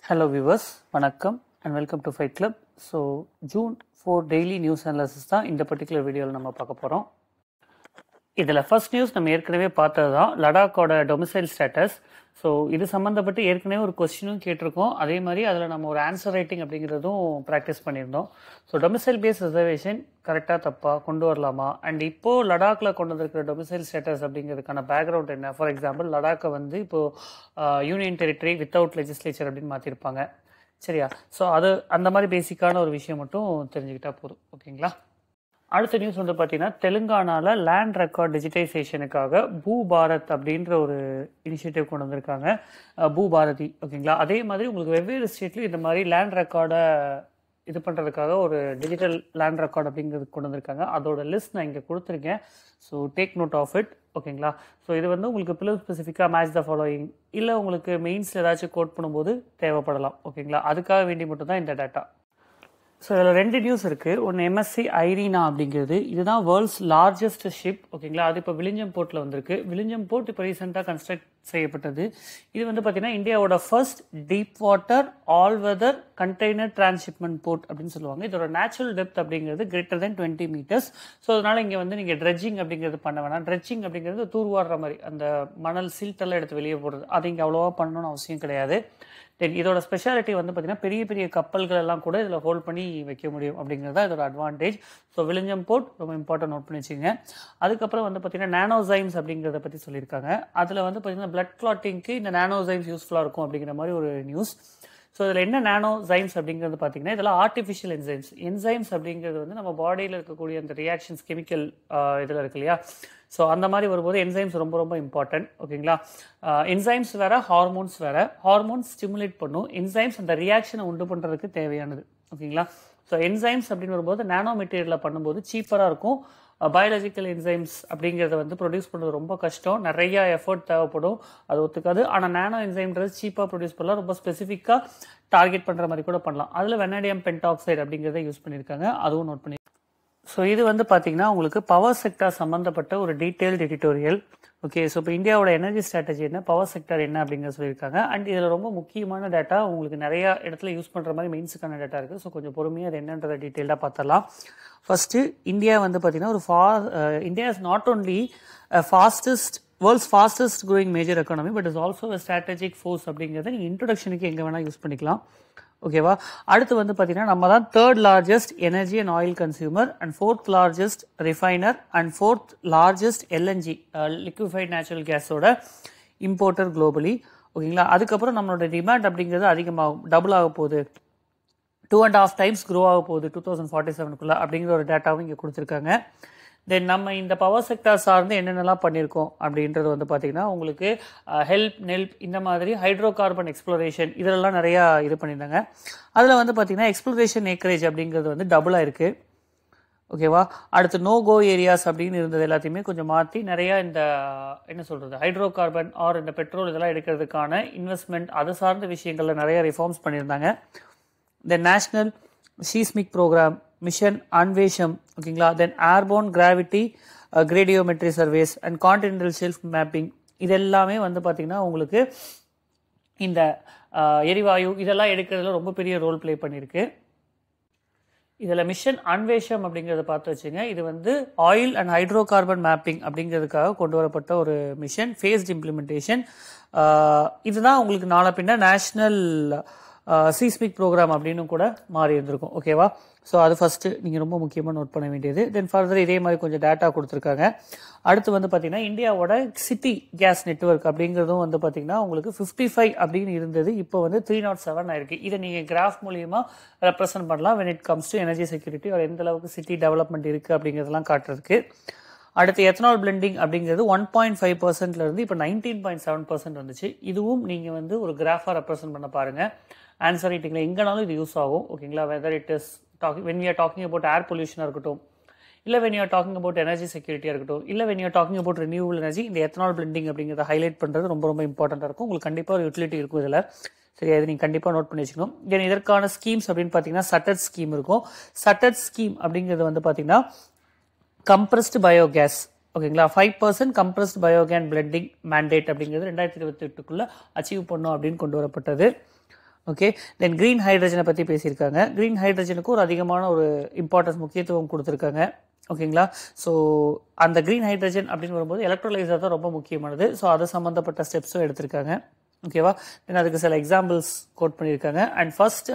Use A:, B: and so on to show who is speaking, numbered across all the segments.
A: Hello viewers, வணக்கம் and welcome to Fight Club. So June 4 daily news analysis தான் இந்த particular வீடியோவில் நம்ம பார்க்க போகிறோம். இதில் ஃபர்ஸ்ட் நியூஸ் நம்ம ஏற்கனவே பார்த்தது தான் லடாக்கோட டொமிசைல் ஸ்டேட்டஸ். ஸோ இது சம்மந்தப்பட்டு ஏற்கனவே ஒரு கொஸ்டினும் கேட்டிருக்கோம். அதே மாதிரி அதில் நம்ம ஒரு ஆன்சர் ரைட்டிங் அப்படிங்கிறதும் ப்ராக்டிஸ் பண்ணியிருந்தோம். ஸோ டொமிசைல் பேஸ் ரிசர்வேஷன் கரெக்டாக தப்பாக கொண்டு வரலாமா, அண்ட் இப்போது லடாக்கில் கொண்டு வந்திருக்கிற டொமிசைல் ஸ்டேட்டஸ் அப்படிங்கிறதுக்கான பேக்ரவுண்ட் என்ன. ஃபார் எக்ஸாம்பிள் லடாக்கை வந்து இப்போது யூனியன் டெரிட்டரி வித்தவுட் லெஜிஸ்லேச்சர் அப்படின்னு மாற்றிருப்பாங்க, சரியா? ஸோ அது அந்த மாதிரி பேசிக்கான ஒரு விஷயம் மட்டும் தெரிஞ்சுக்கிட்டா போதும், ஓகேங்களா? அடுத்த நியூஸ் வந்து பார்த்தீங்கன்னா தெலுங்கானாவில் லேண்ட் ரெக்கார்ட் டிஜிட்டைசேஷனுக்காக பூ பாரத் அப்படின்ற ஒரு இனிஷியேட்டிவ் கொண்டு வந்திருக்காங்க, பூ பாரதி, ஓகேங்களா? அதே மாதிரி உங்களுக்கு வெவ்வேறு ஸ்டேட்லையும் இந்த மாதிரி லேண்ட் ரெக்கார்டை இது பண்ணுறதுக்காக ஒரு டிஜிட்டல் லேண்ட் ரெக்கார்ட் அப்படிங்கிறது கொண்டு வந்திருக்காங்க. அதோட லிஸ்ட் நான் இங்கே கொடுத்துருக்கேன். So take note of it, ஓகேங்களா? ஸோ இது வந்து உங்களுக்கு பிலோ ஸ்பெசிஃபிக்காக மேட்ச் த ஃபாலோயிங் இல்லை உங்களுக்கு மெயின்ஸில் ஏதாச்சும் கோட் பண்ணும்போது தேவைப்படலாம், ஓகேங்களா? அதுக்காக வேண்டி மட்டும்தான் இந்த டேட்டா. ஸோ இதில் ரெண்டு நியூஸ் இருக்குது. ஒன்று எம்எஸ்சி ஐரீனா அப்படிங்கிறது, இதுதான் வேர்ல்ட்ஸ் லார்ஜஸ்ட் ஷிப், ஓகேங்களா? அது இப்போ விலிஞ்சம் போர்ட்டில் வந்திருக்கு. விலிஞ்சம் போர்ட் இப்போ ரீசெண்டாக கன்ஸ்ட்ரக்ட் செய்யப்பட்டது. இது வந்து பார்த்தீங்கன்னா இந்தியாவோட first deep water all weather container transshipment port அப்படின்னு சொல்லுவாங்க. இதோட நேச்சுரல் டெப்த் அப்படிங்கிறது கிரேட்டர் தென் 20 meters. ஸோ அதனால் இங்கே வந்து நீங்கள் ட்ரெட்ஜிங் அப்படிங்கிறது பண்ண வேணாம். ட்ரெட்ஜிங் அப்படிங்கிறது தூர்வாடுற மாதிரி அந்த மணல் சில்ட்டெல்லாம் எடுத்து வெளியே போடுறது, அது இங்கே அவ்வளோவா பண்ணணும்னு அவசியம் கிடையாது. தென் இதோட ஸ்பெஷாலிட்டி வந்து பார்த்தீங்கன்னா பெரிய பெரிய கப்பல்கள் எல்லாம் கூட இதில் ஹோல்ட் பண்ணி வைக்க முடியும் அப்படிங்கிறது தான் இதோட அட்வான்டேஜ். ஸோ விலிஞ்சம் போர்ட் ரொம்ப இம்பார்ட்டன்ட், நோட் பண்ணி வச்சுங்க. அதுக்கப்புறம் வந்து பார்த்தீங்கன்னா நானோசைம்ஸ் அப்படிங்கிறத பற்றி சொல்லியிருக்காங்க. அதில் வந்து பார்த்தீங்கன்னா பிளட் கிளாட்டிங்க்கு இந்த நானோசைம்ஸ் யூஸ்ஃபுல்லாக இருக்கும் அப்படிங்கிற மாதிரி ஒரு நியூஸ். ஸோ இதில் என்ன நானோசைம்ஸ் அப்படிங்கிறது பார்த்தீங்கன்னா இதெல்லாம் ஆர்டிஃபிஷியல் என்சைம்ஸ். என்சைம்ஸ் அப்படிங்கிறது வந்து நம்ம பாடியில் இருக்கக்கூடிய அந்த ரியாக்ஷன்ஸ் கெமிக்கல் இதில் இருக்கு இல்லையா? ஸோ அந்த மாதிரி வரும்போது என்சைம்ஸ் ரொம்ப ரொம்ப இம்பார்ட்டன்ட், ஓகேங்களா? என்சைம்ஸ் வேற, ஹார்மோன்ஸ் வேற. ஹார்மோன்ஸ் ஸ்டிமுலேட் பண்ணும், என்சைம்ஸ் அந்த ரியாக்ஷனை உண்டு பண்ணுறதுக்கு தேவையானது, ஓகேங்களா? ஸோ என்சைம்ஸ் அப்படின்னு வரும்போது நானோ மெட்டீரியலில் பண்ணும்போது சீப்பராக இருக்கும். பயாலஜிக்கல் என்சைம்ஸ் அப்படிங்கிறத வந்து ப்ரொடியூஸ் பண்ணுறது ரொம்ப கஷ்டம், நிறையா எஃபர்ட் தேவைப்படும், அது ஒத்துக்காது. ஆனால் நானோ என்சைம்ன்றது சீப்பாக ப்ரொடியூஸ் பண்ணலாம், ரொம்ப ஸ்பெசிஃபிக்காக டார்கெட் பண்ணுற மாதிரி கூட பண்ணலாம். அதில் வெனடியம் பென்டாக்சைடு அப்படிங்கிறத யூஸ் பண்ணியிருக்காங்க, அதுவும் நோட் பண்ணி. ஸோ இது வந்து பார்த்தீங்கன்னா உங்களுக்கு பவர் செக்டார் சம்மந்தப்பட்ட ஒரு டீட்டெயில்டு எடிட்டோரியல், ஓகே? ஸோ இப்போ இந்தியாவோட எனர்ஜி ஸ்ட்ராட்டஜி என்ன, பவர் செக்டார் என்ன அப்படிங்கிற சொல்லியிருக்காங்க. அண்ட் இதில் ரொம்ப முக்கியமான டேட்டா உங்களுக்கு நிறையா இடத்துல யூஸ் பண்ணுற மாதிரி மெயின்ஸுக்கான டேட்டா இருக்குது. ஸோ கொஞ்சம் பொறுமையாக அது என்னன்றதை டீட்டெயில்டாக பார்த்துடலாம். ஃபர்ஸ்ட்டு இந்தியா வந்து பார்த்தீங்கன்னா India is not only world's fastest growing major economy but is also a strategic force அப்படிங்கிறத நீங்கள் இன்ட்ரொடக்ஷனுக்கு எங்கே வேணால் யூஸ் பண்ணிக்கலாம், ஓகேவா? அடுத்து வந்து பார்த்தீங்கன்னா நம்ம தான் 3rd largest energy and oil consumer and 4th largest refiner and 4th largest LNG liquefied natural கேஸோட இம்போர்ட்டர் குளோபலி, ஓகேங்களா? அதுக்கப்புறம் நம்மளோட டிமாண்ட் அப்படிங்கிறது அதிகமாகும், டபுள் ஆக போகுது, 2.5 times க்ரோ ஆக போகுது 2047 அப்படிங்கிற ஒரு டேட்டாவும் இங்கே கொடுத்துருக்காங்க. தென் நம்ம இந்த பவர் செக்டார் சார்ந்து என்னென்னலாம் பண்ணியிருக்கோம் அப்படின்றது வந்து பார்த்தீங்கன்னா உங்களுக்கு நெல்ப் இந்த மாதிரி ஹைட்ரோ கார்பன் எக்ஸ்ப்ளோரேஷன் இதெல்லாம் நிறையா இது பண்ணியிருந்தாங்க. அதில் வந்து பார்த்தீங்கன்னா எக்ஸ்ப்ளோரேஷன் ஏக்கரேஜ் அப்படிங்கிறது வந்து டபுளாக இருக்குது, ஓகேவா? அடுத்து நோ கோ ஏரியாஸ் அப்படின்னு இருந்தது எல்லாத்தையுமே கொஞ்சம் மாற்றி நிறையா இந்த என்ன சொல்கிறது ஹைட்ரோ கார்பன் ஆர் இந்த பெட்ரோல் இதெல்லாம் எடுக்கிறதுக்கான இன்வெஸ்ட்மெண்ட் அது சார்ந்த விஷயங்களில் நிறைய ரிஃபார்ம்ஸ் பண்ணியிருந்தாங்க. Then national seismic program, mission Anvesham, ஓகேங்களா? Then airborne gravity gradiometry surveys and continental shelf mapping இது எல்லாமே வந்து பார்த்திங்கன்னா உங்களுக்கு இந்த எரிவாயு இதெல்லாம் எடுக்கிறதுல ரொம்ப பெரிய ரோல் ப்ளே பண்ணியிருக்கு. இதில் மிஷன் அன்வேஷம் அப்படிங்கிறத பார்த்து வச்சுங்க. இது வந்து oil and hydro carbon mapping அப்படிங்கிறதுக்காக கொண்டு வரப்பட்ட ஒரு மிஷன், ஃபேஸ்ட் இம்ப்ளிமெண்டேஷன். இதுதான் உங்களுக்கு நாளை பின்ன நேஷ்னல் சீஸ்மிக் ப்ரோக்ராம் அப்படின்னு கூட மாறி இருந்திருக்கும், ஓகேவா? ஸோ அது ஃபஸ்ட்டு நீங்கள் ரொம்ப முக்கியமாக நோட் பண்ண வேண்டியது. தென் ஃபர்தர் இதே மாதிரி கொஞ்சம் டேட்டா கொடுத்துருக்காங்க. அடுத்து வந்து பார்த்தீங்கன்னா இந்தியாவோட சிட்டி கேஸ் நெட்வொர்க் அப்படிங்கிறதும் வந்து பார்த்தீங்கன்னா உங்களுக்கு 55 அப்படின்னு இருந்தது, இப்போ வந்து 307 ஆயிருக்கு. இதை நீங்கள் கிராஃப் மூலியமாக ரெப்ரசென்ட் பண்ணலாம் when it comes to energy security, ஒரு எந்த அளவுக்கு சிட்டி டெவலப்மெண்ட் இருக்குது அப்படிங்கிறதெல்லாம் காட்டுறதுக்கு. அடுத்து எத்தனால் பிளெண்டிங் அப்படிங்கிறது 1.5% இப்போ 19.7% வந்துச்சு. இதுவும் நீங்கள் வந்து ஒரு கிராஃபாக ரெப்ரசென்ட் பண்ண பாருங்கள். ஆன்சர் ரைட்டிங்கில் எங்கேனாலும் இது யூஸ் ஆகும், ஓகேங்களா? Whether it is when we are talking about air பொல்யூஷனாக இருக்கட்டும், இல்லை when you are talking about energy செக்யூரிட்டியாக இருக்கட்டும், இல்லை when you are talking about renewable energy, இந்த எத்தனால் பிளெண்டிங் அப்படிங்கிறத ஹைலைட் பண்ணுறது ரொம்ப ரொம்ப இம்பார்ட்டண்ட்டாக இருக்கும். உங்களுக்கு கண்டிப்பாக ஒரு யூட்டிலிட்டி இருக்கும் இதில், சரி? அது நீங்கள் கண்டிப்பாக நோட் பண்ணி வச்சுக்கணும். தென் இதற்கான ஸ்கீம்ஸ் அப்படின்னு பார்த்தீங்கன்னா சட்டட் ஸ்கீம் இருக்கும். சட்டட் ஸ்கீம் அப்படிங்கிறது வந்து பார்த்தீங்கன்னா கம்ப்ரஸ்டு பயோகேஸ், ஓகேங்களா? 5% கம்ப்ரஸ்ட் பயோகேன் பிளெண்டிங் மேண்டேட் அப்படிங்கிறது 2028 அச்சீவ் பண்ணோம் அப்படின்னு கொண்டு வரப்பட்டது. ஓகே, தென் கிரீன் ஹைட்ரஜனை பற்றி பேசியிருக்காங்க. கிரீன் ஹைட்ரஜனுக்கு ஒரு அதிகமான ஒரு இம்பார்ட்டன்ஸ் முக்கியத்துவம் கொடுத்துருக்காங்க. ஓகேங்களா, ஸோ அந்த கிரீன் ஹைட்ரஜன் அப்படின்னு வரும்போது எலக்ட்ரோலைசர் தான் ரொம்ப முக்கியமானது. ஸோ அது சம்மந்தப்பட்ட ஸ்டெப்ஸும் எடுத்திருக்காங்க. ஓகேவா, தென் அதுக்கு சில எக்ஸாம்பிள்ஸ் கோட் பண்ணியிருக்காங்க. And first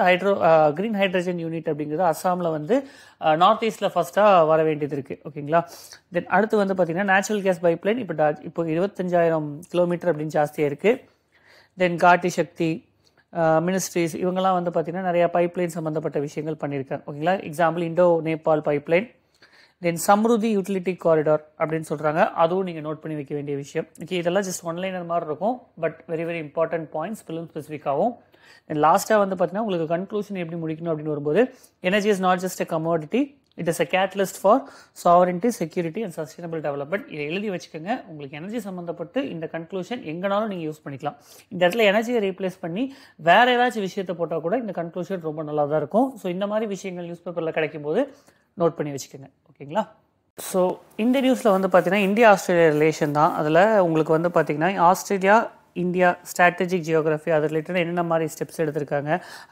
A: green hydrogen unit அப்படிங்கிறது அஸ்ஸாமில் வந்து நார்த் ஈஸ்டில் ஃபர்ஸ்ட்டாக வர வேண்டியது இருக்குது. ஓகேங்களா, தென் அடுத்து வந்து பார்த்தீங்கன்னா நேச்சுரல் கேஸ் பைப்லைன் இப்போ 25,000 கிலோமீட்டர் அப்படின்னு ஜாஸ்தியாக இருக்குது. தென் காட்டி சக்தி மினிஸ்ட்ரிஸ் இவங்கெல்லாம் வந்து பார்த்தீங்கன்னா நிறையா பைப்லைன் சம்மந்தப்பட்ட விஷயங்கள் பண்ணியிருக்காங்க. ஓகேங்களா, எக்ஸாம்பிள் இண்டோ நேபாள் பைப்லைன். தென் சம்ருதி யூட்டிலிட்டி காரிடார் அப்படின்னு சொல்கிறாங்க, அதுவும் நீங்கள் நோட் பண்ணி வைக்க வேண்டிய விஷயம். ஓகே, இதெல்லாம் ஜஸ்ட் ஒன்லைனர் மாதிரி இருக்கும், but very very important points film ஸ்பெசிஃபிக்காகவும். தென் லாஸ்ட்டாக வந்து பார்த்தீங்கன்னா உங்களுக்கு கன்க்ளூஷன் எப்படி முடிக்கணும் அப்படின்னு வரும்போது, energy is not just a commodity, it is a catalyst for sovereignty, security and sustainable development. இதை எழுதி வச்சுக்கோங்க. உங்களுக்கு எனர்ஜி சம்மந்தப்பட்டு இந்த கன்க்ளூஷன் எங்கனாலும் நீங்கள் யூஸ் பண்ணிக்கலாம். இந்த இடத்துல எனர்ஜியை ரீப்ளேஸ் பண்ணி வேற ஏதாச்சும் விஷயத்தை போட்டால் கூட இந்த கன்க்ளூஷன் ரொம்ப நல்லா தான் இருக்கும். ஸோ இந்த மாதிரி விஷயங்கள் நியூஸ் பேப்பரில் கிடைக்கும் போது நோட் பண்ணி வச்சுக்கோங்க. ஓகேங்களா, ஸோ இந்த நியூஸில் வந்து பார்த்தீங்கன்னா இந்தியா ஆஸ்திரேலியா ரிலேஷன் தான். அதில் உங்களுக்கு வந்து பார்த்தீங்கன்னா ஆஸ்திரேலியா இந்தியா ஸ்ட்ராட்டஜிக் ஜியோகிராஃபி அது ரிலேட்டடாக என்னென்ன மாதிரி ஸ்டெப்ஸ் எடுத்திருக்காங்க,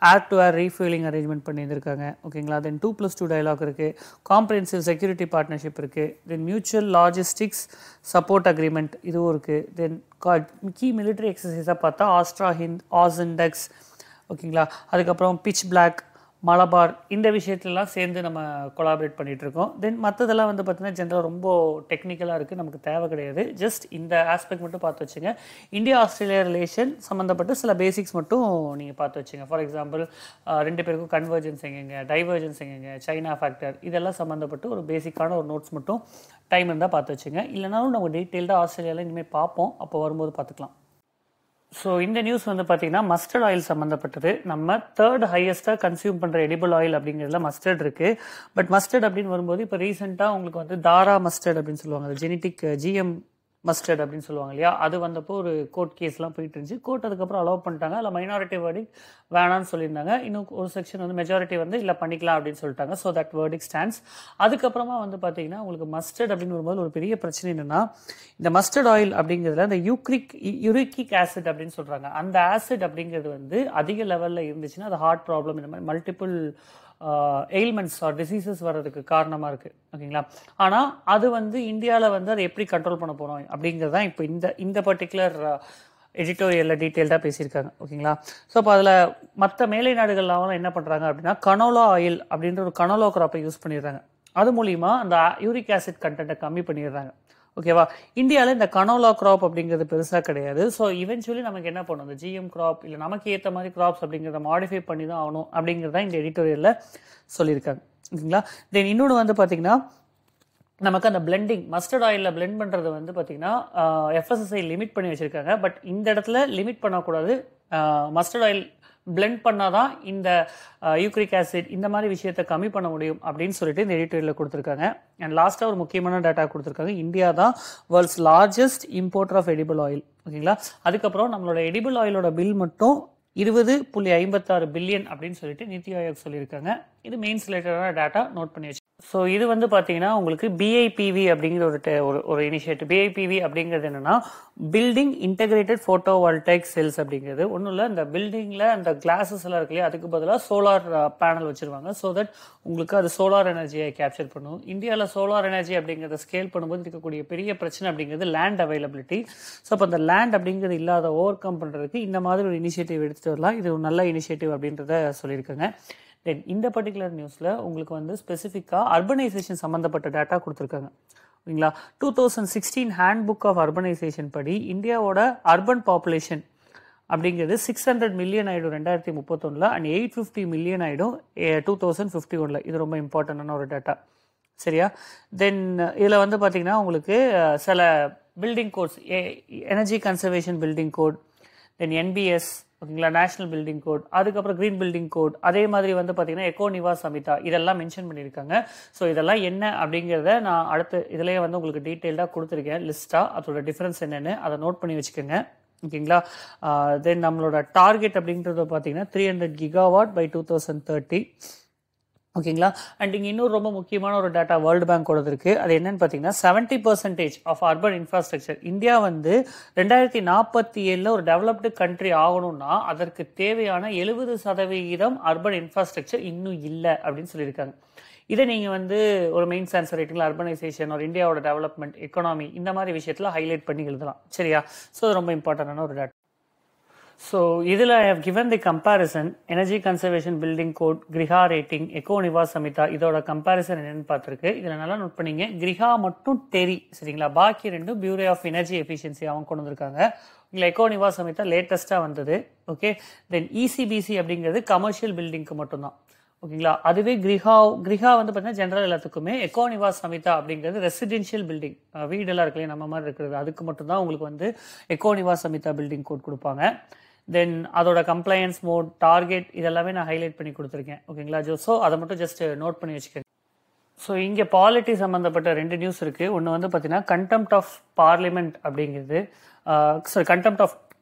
A: air to air refuelling arrangement பண்ணியிருக்காங்க. ஓகேங்களா, தென் 2+2 டயலாக் இருக்குது, காம்ப்ரிஹென்சிவ் செக்யூரிட்டி பார்ட்னர்ஷிப் இருக்குது, தென் மியூச்சுவல் லாஜிஸ்டிக்ஸ் சப்போர்ட் அக்ரிமெண்ட் இதுவும் இருக்குது. தென் கீ மிலிட்டரி எக்ஸசைஸாக பார்த்தா ஆஸ்ட்ரா ஹிந்த், ஆஸ்இண்டெக்ஸ். ஓகேங்களா, அதுக்கப்புறம் பிச் பிளாக், மலபார், இந்த விஷயத்துலலாம் சேர்ந்து நம்ம கொலாபரேட் பண்ணிகிட்ருக்கோம். தென் மற்றதெல்லாம் வந்து பார்த்திங்கன்னா ஜென்ரலாக ரொம்ப டெக்னிக்கலாக இருக்குது, நமக்கு தேவை கிடையாது. ஜஸ்ட் இந்த ஆஸ்பெக்ட் மட்டும் பார்த்து வச்சுங்க. இந்தியா ஆஸ்திரேலியா ரிலேஷன் சம்மந்தப்பட்ட சில பேசிக்ஸ் மட்டும் நீங்கள் பார்த்து வச்சுங்க. ஃபார் எக்ஸாம்பிள் ரெண்டு பேருக்கும் கன்வர்ஜென்ஸ் எங்கெங்க, டைவர்ஜென்ஸ் எங்கெங்க, சைனா ஃபேக்டர், இதெல்லாம் சம்மந்தப்பட்டு ஒரு பேசிக்கான ஒரு நோட்ஸ் மட்டும் டைம் இருந்தால் பார்த்து வச்சுங்க. இல்லைனாலும் நம்ம டீட்டெயில்டாக ஆஸ்திரேலியாவில் இனிமேல் பார்ப்போம், அப்போ வரும்போது பார்த்துக்கலாம். ஸோ இந்த நியூஸ் வந்து பார்த்தீங்கன்னா மஸ்டர்ட் ஆயில் சம்மந்தப்பட்டது. நம்ம தேர்ட் ஹையஸ்ட்டாக கன்சியூம் பண்ணுற எடிபிள் ஆயில் அப்படிங்கிறதுல மஸ்டர்ட் இருக்குது. பட் மஸ்டர்ட் அப்படின்னு வரும்போது இப்போ ரீசெண்டாக உங்களுக்கு வந்து தாரா மஸ்டர்ட் அப்படின்னு சொல்லுவாங்க, அது ஜெனட்டிக் GM மஸ்டர்ட் அப்படின்னு சொல்லுவாங்க இல்லையா, அது வந்தப்போ ஒரு கோர்ட் கேஸ்லாம் போயிட்டு இருந்துச்சு. கோர்ட் அதுக்கப்புறம் அலோவ் பண்ணிட்டாங்க. அதில் மைனாரிட்டி வேர்டிக் வேணான்னு சொல்லியிருந்தாங்க. இன்னும் ஒரு செக்ஷன் வந்து மெஜாரிட்டி வந்து இல்லை பண்ணிக்கலாம் அப்படின்னு சொல்லிட்டாங்க. So that verdict stands. அதுக்கப்புறமா வந்து பார்த்தீங்கன்னா உங்களுக்கு மஸ்டர்ட் அப்படின்னு வரும்போது ஒரு பெரிய பிரச்சனை என்னென்னா, இந்த மஸ்டர்ட் ஆயில் அப்படிங்கிறதுல இந்த யூரிக்கிக் ஆசிட் அப்படின்னு சொல்கிறாங்க. அந்த ஆசிட் அப்படிங்கிறது வந்து அதிக லெவலில் இருந்துச்சுன்னா அது ஹார்ட் ப்ராப்ளம், இந்த மாதிரி மல்டிபிள் எயில்மெண்ட்ஸ் ஆர் டிசீசஸ் வர்றதுக்கு காரணமாக இருக்குது. ஓகேங்களா, ஆனால் அது வந்து இந்தியாவில் வந்து அதை எப்படி கண்ட்ரோல் பண்ண போகிறோம் அப்படிங்கிறது தான் இப்போ இந்த பர்டிகுலர் எடிட்டோரியலில் டீட்டெயில்டாக பேசியிருக்காங்க. ஓகேங்களா, ஸோ அப்போ அதில் மற்ற மேலை நாடுகள்லாம் என்ன பண்ணுறாங்க அப்படின்னா கனோலா ஆயில் அப்படின்ற ஒரு கனோலா கிராப்பை யூஸ் பண்ணிடுறாங்க. அது மூலிமா அந்த யூரிக் ஆசிட் கண்டென்ட்டை கம்மி பண்ணிடுறாங்க. ஓகேவா, இந்தியாவில் இந்த கனோலா கிராப் அப்படிங்கிறது பெருசாக கிடையாது. ஸோ இவென்ச்சுவலி நமக்கு என்ன பண்ணணும், இந்த GM கிராப் இல்லை நமக்கு ஏற்ற மாதிரி கிராப்ஸ் அப்படிங்கிறத மாடிஃபை பண்ணி தான் ஆகணும் அப்படிங்கிறத இந்த எடிட்டோரியலில் சொல்லியிருக்காங்க. ஓகேங்களா, தென் இன்னொன்று வந்து பார்த்தீங்கன்னா நமக்கு அந்த பிளெண்டிங் மஸ்டர்ட் ஆயிலில் பிளெண்ட் பண்ணுறது வந்து பார்த்தீங்கன்னா FSSAI லிமிட் பண்ணி வச்சுருக்காங்க. பட் இந்த இடத்துல லிமிட் பண்ணக்கூடாது. மஸ்டர்ட் ஆயில் பிளெண்ட் பண்ணாதான் இந்த யூக்ரிக் ஆசிட் இந்த மாதிரி விஷயத்தை கம்மி பண்ண முடியும் அப்படின்னு சொல்லிட்டு இந்த எடிட்டோரியலில் கொடுத்துருக்காங்க. அண்ட் லாஸ்ட்டாக ஒரு முக்கியமான டேட்டா கொடுத்துருக்காங்க. இந்தியா தான் world's largest importer of edible oil. ஓகேங்களா, அதுக்கப்புறம் நம்மளோட எடிபிள் ஆயிலோட பில் மட்டும் 20.56 பில்லியன் அப்படின்னு சொல்லிட்டு நித்தி ஆயோக் சொல்லியிருக்காங்க. இது மெயின்ஸ் ரிலேட்டடான டேட்டா நோட் பண்ணி வச்சு. ஸோ இது வந்து பார்த்தீங்கன்னா உங்களுக்கு BIPV அப்படிங்கிற ஒரு இனிஷியேட்டிவ். BIPV அப்படிங்கிறது என்னன்னா பில்டிங் இன்டெகிரேட்டட் போட்டோவால்டைக் செல்ஸ் அப்படிங்கிறது. ஒன்றும் இல்லை, இந்த பில்டிங்கில் அந்த கிளாஸஸ் எல்லாம் இருக்கு இல்லையா, அதுக்கு பதிலாக சோலார் பேனல் வச்சிருவாங்க. ஸோ தட் உங்களுக்கு அது சோலார் எனர்ஜியை கேப்சர் பண்ணும். இந்தியாவில் சோலார் எனர்ஜி அப்படிங்கிறத ஸ்கேல் பண்ணும்போது இருக்கக்கூடிய பெரிய பிரச்சனை அப்படிங்கிறது லேண்ட் அவைலபிலிட்டி. ஸோ அப்போ அந்த லேண்ட் அப்படிங்கிறது இல்லாத ஓவர் கம் பண்ணுறதுக்கு இந்த மாதிரி ஒரு இனிஷியேட்டிவ் எடுத்துகிட்டு வரலாம். இது ஒரு நல்ல இனிஷியேட்டிவ் அப்படின்றத சொல்லியிருக்காங்க. தென் இந்த பர்டிகுலர் நியூஸில் உங்களுக்கு வந்து ஸ்பெசிஃபிக்காக அர்பனைசேஷன் சம்மந்தப்பட்ட டேட்டா கொடுத்துருக்காங்க. ஓகேங்களா, 2016 ஹேண்ட் புக் ஆஃப் அர்பனைசேஷன் படி இந்தியாவோட அர்பன் பாப்புலேஷன் அப்படிங்கிறது 600 மில்லியன் ஆகிடும் 2031 அண்ட் 850 மில்லியன் ஆகிடும் 2051. இது ரொம்ப இம்பார்ட்டண்டான ஒரு டேட்டா. சரியா, தென் இதில் வந்து பார்த்தீங்கன்னா உங்களுக்கு சில building codes, energy conservation building code, then NBS, ஓகேங்களா, நேஷனல் பில்டிங் கோட், அதுக்கப்புறம் கிரீன் பில்டிங் கோட், அதே மாதிரி வந்து பார்த்தீங்கன்னா எக்கோ நிவாஸ் சமிதா, இதெல்லாம் மென்ஷன் பண்ணியிருக்காங்க. ஸோ இதெல்லாம் என்ன அப்படிங்கிறத நான் அடுத்து இதுலேயே வந்து உங்களுக்கு டீட்டெயில்டாக கொடுத்துருக்கேன் லிஸ்ட்டாக. அதோட டிஃப்ரென்ஸ் என்னென்னு அதை நோட் பண்ணி வச்சுக்கோங்க. ஓகேங்களா, தென் நம்மளோட டார்கெட் அப்படின்றது பார்த்தீங்கன்னா 300 GW by 2030. ஓகேங்களா. அண்ட் இங்கே இன்னொரு ரொம்ப முக்கியமான ஒரு டேட்டா வேர்ல்டு பேங்கோடது இருக்குது. அது என்னன்னு பார்த்தீங்கன்னா 70% ஆஃப் அர்பன் இன்ஃப்ராஸ்ட்ரக்சர். இந்தியா வந்து 2047 ஒரு டெவலப்டு கண்ட்ரி ஆகணும்னா அதற்கு தேவையான 70% அர்பன் இன்ஃப்ராஸ்ட்ரக்சர் இன்னும் இல்லை அப்படின்னு சொல்லியிருக்காங்க. இதை நீங்கள் வந்து ஒரு மெயின் ஆன்சர் ரைட்டிங்கில் அர்பனைசேஷன் ஒரு இந்தியாவோட டெவலப்மெண்ட் எக்கனாமி இந்த மாதிரி விஷயத்தில் ஹைலைட் பண்ணி எழுதலாம். சரியா? ஸோ அது ரொம்ப இம்பார்ட்டண்டான ஒரு டேட்டா. ஸோ இதில் I have given the comparison energy conservation building code, கிரிஹா ரேட்டிங், எக்கோ நிவாஸ் சமிதா இதோட கம்பேரிசன் என்னன்னு பார்த்துருக்கு. இதில் நல்லா நோட் பண்ணிங்க, கிரிஹா மட்டும் டெரி சரிங்களா, பாக்கி ரெண்டும் பியூரோ ஆஃப் எனர்ஜி எஃபிஷியன்சி அவங்க கொண்டு வந்திருக்காங்க. இங்கே எக்கோ நிவாஸ் சமிதா லேட்டஸ்ட்டாக வந்தது. ஓகே, தென் இசிபிசி அப்படிங்கிறது கமர்ஷியல் பில்டிங்க்கு மட்டும்தான். ஓகேங்களா. அதுவே கிரிஹா வந்து பார்த்தீங்கன்னா ஜென்ரல் எல்லாத்துக்குமே, எக்கோ நிவாஸ் சமிதா அப்படிங்கிறது ரெசிடென்ஷியல் பில்டிங், வீடெல்லாம் இருக்குல்லையே நம்ம மாதிரி இருக்கிறது, அதுக்கு மட்டும்தான் உங்களுக்கு வந்து eco Niwas Samhita building code கொடுப்பாங்க. தென் அதோட கம்ப்ளையன்ஸ் மோட், டார்கெட் இதெல்லாமே நான் ஹைலைட் பண்ணி கொடுத்துருக்கேன். ஓகேங்களா. ஸோ அதை மட்டும் ஜஸ்ட் நோட் பண்ணி வச்சுக்கோங்க. ஸோ இங்கே பாலிட்டி சம்மந்தப்பட்ட 2 நியூஸ் இருக்குது. ஒன்று வந்து பார்த்தீங்கன்னா கண்டெம்ட் ஆஃப் பார்லிமெண்ட் அப்படிங்கிறது, சாரி கண்டெம்ட் ஆஃப்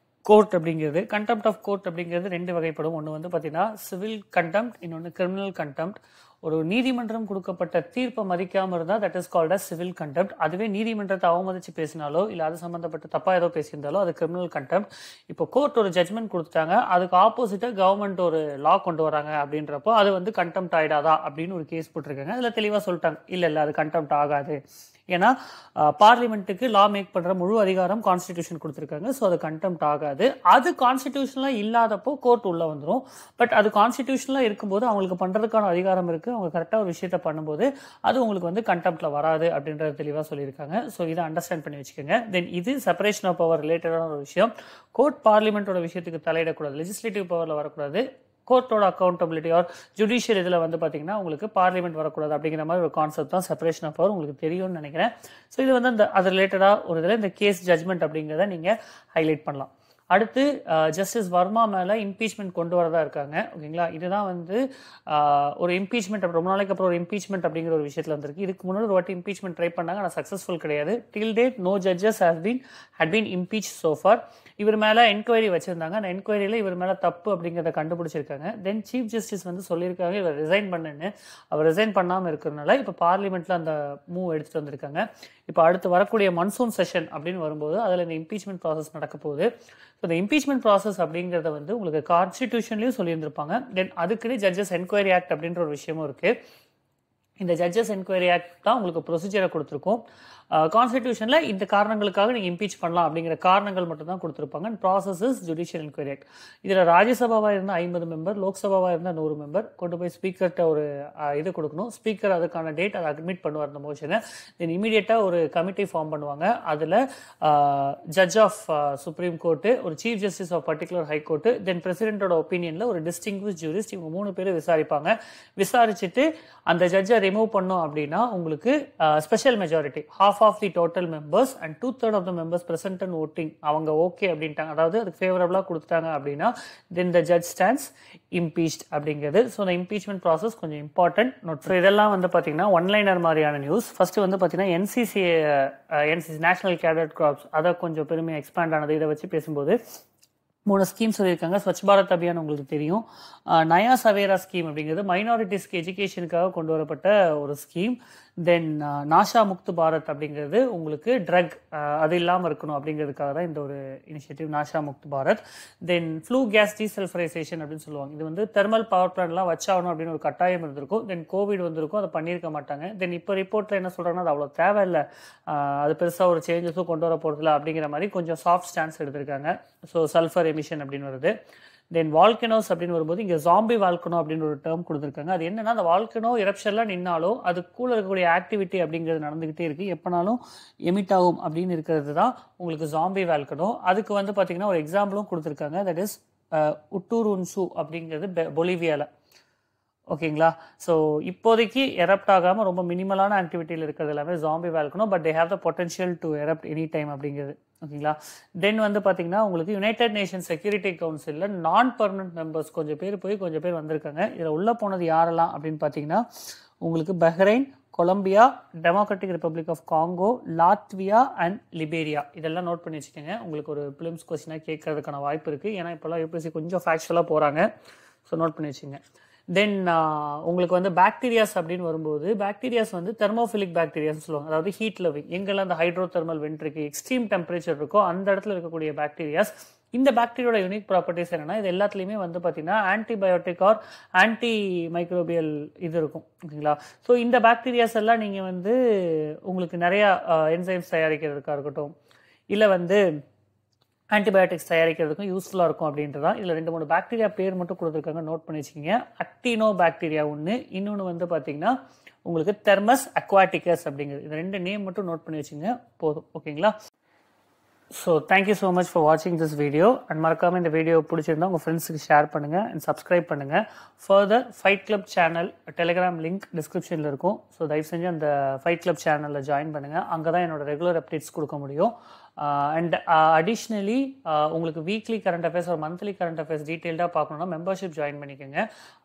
A: கோர்ட் அப்படிங்கிறது. கண்டெம்ட் ஆஃப் கோர்ட் அப்படிங்கிறது 2 வகைப்படும். ஒன்று வந்து பார்த்தீங்கன்னா சிவில் கண்டெம்ட், இன்னொன்று கிரிமினல் கண்டெம்ட். ஒரு நீதிமன்றம் கொடுக்கப்பட்ட தீர்ப்பை மதிக்காமல் இருந்தால் that is called as civil contempt. அதுவே நீதிமன்றத்தை அவமதிச்சு பேசினாலோ இல்லை அது சம்மந்தப்பட்ட தப்பாக ஏதோ பேசியிருந்தாலோ அது கிரிமினல் கண்டெம்ட். இப்போ கோர்ட் ஒரு ஜட்மெண்ட் கொடுத்துட்டாங்க, அதுக்கு ஆப்போசிட்டாக கவர்மெண்ட் ஒரு லா கொண்டு வராங்க அப்படின்றப்போ அது வந்து கண்டெம்ட் ஆகிடாதா அப்படின்னு ஒரு கேஸ் போட்டிருக்காங்க. அதில் தெளிவாக சொல்லிட்டாங்க, இல்லை அது கண்டெம்ட் ஆகாது. ஏன்னா பார்லிமெண்ட்டுக்கு லா மேக் பண்ற முழு அதிகாரம் கான்ஸ்டிடியூஷன் கொடுத்துருக்காங்க. ஸோ அது கண்டெம்ட் ஆகாது. அது கான்ஸ்டிடியூஷனலா இல்லாதப்போ கோர்ட் உள்ள வந்துடும். பட் அது கான்ஸ்டிடியூஷனலா இருக்கும்போது அவங்களுக்கு பண்றதுக்கான அதிகாரம் இருக்கு, அவங்க கரெக்டாக ஒரு விஷயத்த பண்ணும்போது அது உங்களுக்கு வந்து கண்டெம்ட்ல வராது அப்படின்றத தெளிவாக சொல்லியிருக்காங்க. ஸோ இதை அண்டர்ஸ்டாண்ட் பண்ணி வச்சுக்கோங்க. தென் இது செப்பரேஷன் ஆஃப் பவர் ரிலேட்டடான ஒரு விஷயம். கோர்ட் பார்லிமெண்டோட விஷயத்துக்கு தலையிடக்கூடாது, லெஜிஸ்லேட்டிவ் பவர்ல வரக்கூடாது. கோர்ட்டோட அக்கௌண்டபிலிட்டி ஆர் ஜுடிஷியல் இதில் வந்து பார்த்தீங்கன்னா உங்களுக்கு பார்லிமெண்ட் வரக்கூடாது அப்படிங்கிற மாதிரி ஒரு கான்செப்ட் தான் செப்பரேஷன் ஆஃப் பவர். உங்களுக்கு தெரியும்னு நினைக்கிறேன். ஸோ இது வந்து அந்த அது ரிலேட்டடாக ஒரு இதில் இந்த கேஸ் ஜட்மெண்ட் அப்படிங்கிறத நீங்கள் ஹைலைட் பண்ணலாம். அடுத்து ஜஸ்டிஸ் வர்மா மேலே இம்பீச்மெண்ட் கொண்டு வரதா இருக்காங்க. ஓகேங்களா. இதுதான் வந்து ஒரு இம்பீச்மெண்ட், ரொம்ப நாளைக்கு அப்புறம் ஒரு இம்பீச்மெண்ட் அப்படிங்கிற ஒரு விஷயத்தில் வந்திருக்கு. இதுக்கு முன்னாடி ஒரு வாட்டி இம்பீச்மெண்ட் ட்ரை பண்ணாங்க, ஆனால் சக்ஸஸ்ஃபுல் கிடையாது. Till date no judges had been impeach so far. இவர் மேலே என்கொயரி வச்சிருந்தாங்க. அந்த என்கொயரியில் இவர் மேலே தப்பு அப்படிங்கிறத கண்டுபிடிச்சிருக்காங்க. தென் சீஃப் ஜஸ்டிஸ் வந்து சொல்லியிருக்காங்க இவர் ரிசைன் பண்ணுன்னு. அவர் ரிசைன் பண்ணாமல் இருக்கிறதுனால இப்போ பார்லிமெண்ட்டில் அந்த மூவ் எடுத்துகிட்டு வந்திருக்காங்க. இப்போ அடுத்து வரக்கூடிய மன்சூன் செஷன் அப்படின்னு வரும்போது அதில் இந்த இம்பீச்மெண்ட் ப்ராசஸ் நடக்க போகுது. ஸோ இந்த இம்பீச்மெண்ட் ப்ராசஸ் அப்படிங்கிறத வந்து உங்களுக்கு கான்ஸ்டிடியூஷன்லையும் சொல்லியிருந்திருப்பாங்க. தென் அதுக்குன்னு ஜட்ஜஸ் என்கொயரி ஆக்ட் அப்படின்ற ஒரு விஷயமும் இருக்குது. இந்த ஜட்ஜஸ் என்கொயரி ஆக்ட் தான் உங்களுக்கு ப்ரொசீஜரை கொடுத்துருக்கோம். கான்ஸ்டிடியூஷனில் இந்த காரணங்களுக்காக நீங்கள் இம்பீச் பண்ணலாம் அப்படிங்கிற காரணங்கள் மட்டும் தான் கொடுத்துருப்பாங்க. And process is judicial enquiry act. இதில் ராஜ்யசபாவாக இருந்தால் 50 மெம்பர், லோக்சபாவாக இருந்தால் 100 மெம்பர் கொண்டு போய் ஸ்பீக்கர்கிட்ட ஒரு இது கொடுக்கணும். ஸ்பீக்கர் அதுக்கான டேட் அதை அட்மிட் பண்ணுவார் அந்த மோஷனை. தென் இமீடியட்டாக ஒரு கமிட்டி ஃபார்ம் பண்ணுவாங்க. அதில் ஜட்ஜ் ஆஃப் சுப்ரீம் கோர்ட்டு, ஒரு chief justice of particular high court, then பிரசிடென்ட்டோட ஒப்பீனியனில் ஒரு டிஸ்டிங்விஷ் ஜூரிஸ்ட், இவங்க 3 பேர் விசாரிப்பாங்க. விசாரிச்சுட்டு அந்த ஜட்ஜை ரிமூவ் பண்ணோம் அப்படின்னா உங்களுக்கு special majority, half of the total members and 2/3 of the members present and voting அவங்க ஓகே அப்படின்ட்டாங்க, அதாவது அதுக்கு ஃபேவரபிளாக கொடுத்துட்டாங்க அப்படின்னா then the judge stands impeached அப்படிங்கிறது. ஸோ இந்த இம்பீச்மெண்ட் ப்ராசஸ் கொஞ்சம் இம்பார்ட்டன்ட் நோட். ஸோ இதெல்லாம் வந்து பார்த்தீங்கன்னா ஒன்லைனர் மாதிரியான நியூஸ். ஃபர்ஸ்ட் வந்து பார்த்தீங்கன்னா என்சிசி நேஷனல் கேடட் கார்ப்ஸ் அதை கொஞ்சம் பெருமையாக எக்ஸ்பேண்ட் ஆனது. இதை வச்சு பேசும்போது 3 ஸ்கீம் சொல்லியிருக்காங்க. ஸ்வச் பாரத் அபியான் உங்களுக்கு தெரியும். நயா சவேரா ஸ்கீம் அப்படிங்கிறது மைனாரிட்டிஸ்க்கு எஜுகேஷனுக்காக கொண்டு வரப்பட்ட ஒரு ஸ்கீம். தென் நாஷா முக்து பாரத் அப்படிங்கிறது உங்களுக்கு ட்ரக் அது இல்லாமல் இருக்கணும் அப்படிங்கிறதுக்காக தான் இந்த ஒரு இனிஷியேட்டிவ் நாஷா முக்து பாரத். தென் ஃப்ளூ கேஸ் டீசல்ஃபரைசேஷன் அப்படின்னு சொல்லுவாங்க. இது வந்து தெர்மல் பவர் பிளான்ட்லாம் வச்சாகணும் அப்படின்னு ஒரு கட்டாயம் இருந்திருக்கும். தென் கோவிட் வந்திருக்கும், அதை பண்ணியிருக்க மாட்டாங்க. தென் இப்போ ரிப்போர்ட்டில் என்ன சொல்கிறாங்கன்னா அது அவ்வளோ தேவையில்லை, அது பெருசாக ஒரு சேஞ்சஸும் கொண்டு வர போகிறதில்ல அப்படிங்கிற மாதிரி கொஞ்சம் சாஃப்ட் ஸ்டான்ஸ் எடுத்திருக்காங்க. ஸோ சல்ஃபர் எமிஷன் அப்படின்னு வருது. தென் வால்கனோஸ் அப்படின்னு வரும்போது இங்கே ஜாம்பி வால்கனோ அப்படின்னு ஒரு டேர்ம் கொடுத்துருக்காங்க. அது என்னன்னா அந்த வால்கனோ எரப்ஷன்லாம் நின்னாலும் அதுக்குள்ள இருக்கக்கூடிய ஆக்டிவிட்டி அப்படிங்கிறது நடந்துகிட்டே இருக்கு, எப்பனாலும் எமிட் ஆகும் அப்படின்னு இருக்கிறது தான் உங்களுக்கு ஜாம்பி வால்கனோ. அதுக்கு வந்து பார்த்தீங்கன்னா ஒரு எக்ஸாம்பிளும் கொடுத்துருக்காங்க. தட் இஸ் உட்டூருன்சு அப்படிங்கிறது பொலிவியாவில். ஓகேங்களா. ஸோ இப்போதைக்கு எரப்ட் ஆகாமல் ரொம்ப மினிமலான ஆக்டிவிட்டியில் இருக்கிறது எல்லாமே zombie volcano, but they have the potential to erupt any time அப்படிங்கிறது. ஓகேங்களா. தென் வந்து பார்த்தீங்கன்னா உங்களுக்கு யுனைடெட் நேஷன் செக்யூரிட்டி கவுன்சிலில் நான் பர்மனன்ட் மெம்பர்ஸ் கொஞ்சம் பேர் வந்திருக்காங்க. இதில் உள்ள போனது யாரெல்லாம் அப்படின்னு பார்த்தீங்கன்னா உங்களுக்கு Bahrain, Colombia, democratic republic of Congo, Latvia and Liberia. இதெல்லாம் நோட் பண்ணி வச்சுக்கோங்க. உங்களுக்கு ஒரு பிலிம்ஸ் கொஸ்டினாக கேட்கறதுக்கான வாய்ப்பு இருக்குது. ஏன்னா இப்போல்லாம் யூபிஎஸ்சி கொஞ்சம் ஃபேக்சுவலாக போகிறாங்க. ஸோ நோட் பண்ணி வச்சுங்க. தென் உங்களுக்கு வந்து பாக்டீரியாஸ் அப்படின்னு வரும்போது பாக்டீரியாஸ் வந்து தெர்மோஃபிலிக் பாக்டீரியாஸ் சொல்லுவாங்க. அதாவது ஹீட் லவ்விங். எங்கெல்லாம் அந்த ஹைட்ரோ தெர்மல் வென்ட் இருக்கு, எக்ஸ்ட்ரீம் டெம்பரேச்சர் இருக்கோ அந்த இடத்துல இருக்கக்கூடிய பாக்டீரியாஸ். இந்த பாக்டீரியோட யூனிக் ப்ராப்பர்ட்டிஸ் என்னன்னா, இது எல்லாத்துலேயுமே வந்து பார்த்தீங்கன்னா ஆன்டிபயோட்டிக் ஆர் ஆன்டி மைக்ரோபியல் இது இருக்கும். ஓகேங்களா? ஸோ இந்த பாக்டீரியாஸ் எல்லாம் நீங்கள் வந்து உங்களுக்கு நிறையா என்சைம்ஸ் தயாரிக்கிறதுக்காக இருக்கட்டும், இல்லை வந்து ஆன்டிபயோட்டிக்ஸ் தயாரிக்கிறதுக்கும் யூஸ்ஃபுல்லாக இருக்கும் அப்படின்றதான். இதில் 2-3 பாக்டீரியா பேர் மட்டும் கொடுத்துருக்காங்க, நோட் பண்ணி வச்சுக்கிங்க. அக்டினோ பாக்டீரியா ஒன்று, இன்னொன்று வந்து பார்த்தீங்கன்னா உங்களுக்கு தெர்மஸ் அக்வாட்டிகஸ் அப்படிங்கிறது. இந்த 2 நேம் மட்டும் நோட் பண்ணி வச்சுங்க போதும். ஓகேங்களா? So thank you so much for வாட்சிங் திஸ் வீடியோ. அண்ட் மறக்காமல் இந்த வீடியோ பிடிச்சிருந்தா உங்கள் ஃப்ரெண்ட்ஸுக்கு ஷேர் பண்ணுங்கள் அண்ட் சப்ஸ்கிரைப் பண்ணுங்கள். Further fight club channel Telegram link டிஸ்கிரிப்ஷனில் இருக்கும். ஸோ தயவு செஞ்சு அந்த ஃபைட் கிளப் சேனலில் ஜாயின் பண்ணுங்கள். அங்கே தான் என்னோட ரெகுலர் அப்டேட்ஸ் கொடுக்க முடியும். அண்ட் அடிஷ்னலி உங்களுக்கு வீக்லி கரண்ட் அஃபேர்ஸ் ஒரு மந்த்லி கரண்ட் அஃபேர்ஸ் டீட்டெயில்டாக பார்க்கணுன்னா மெம்பர்ஷிப் ஜாயின் பண்ணிக்கோங்க.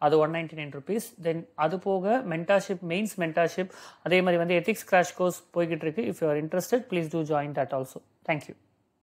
A: அது 199 rupees. தென் அது போக மென்டார்ஷிப், மெயின்ஸ் மென்டார்ஷிப், அதே மாதிரி வந்து எத்திக்ஸ் கிராஷ் கோர்ஸ் போய்கிட்டு இருக்கு. If you are interested please do join that also. Thank you.